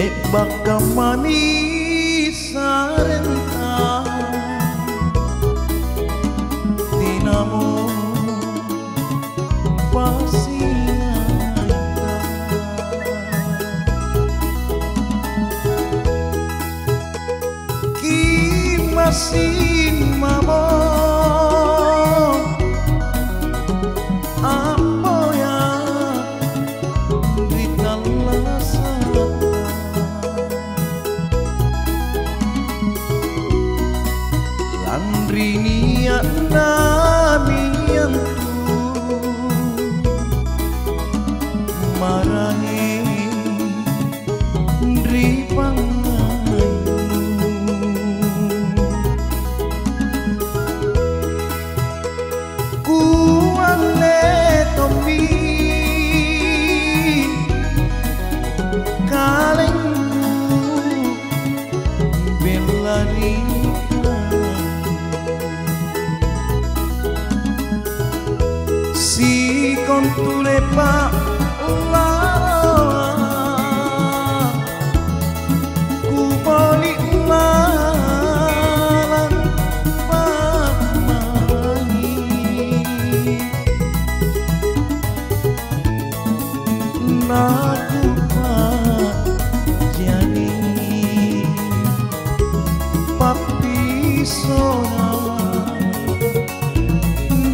nek baka manis sarenta dinamo pasiaita ki masin mamo Andrinia nami yang tu marahe ndri pangayu kuale topi kalengku belari si con tulepa la ku boli lalang pamani naku pak jani papi sona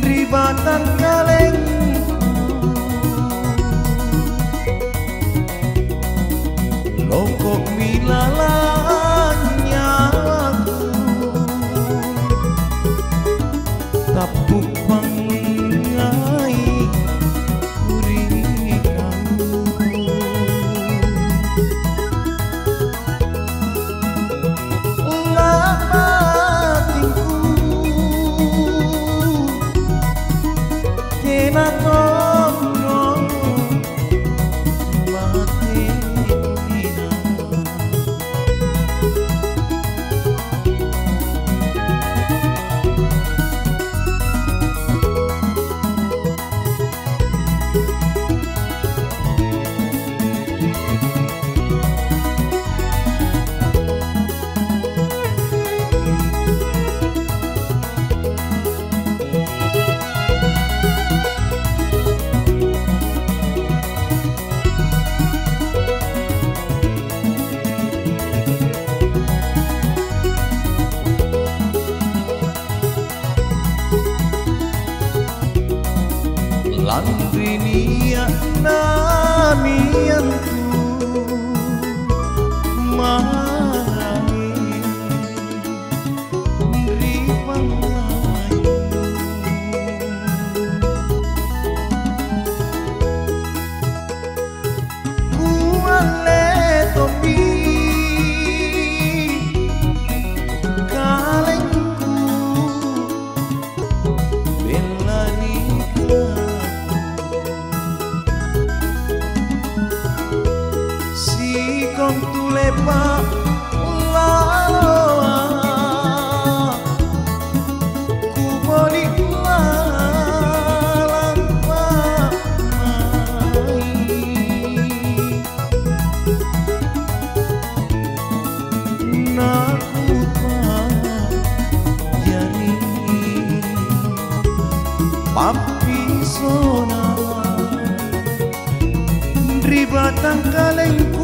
ribatan kaleng loko milalanya aku tapuk pangai kurikamu lama kena tolong mati dina Landrinia nami yang tu marahi ndri pangayu kuale topi kalengku belani kong tulepa laloa ku boli lalang pamai naku pak jani papi sona ndri batang kaleng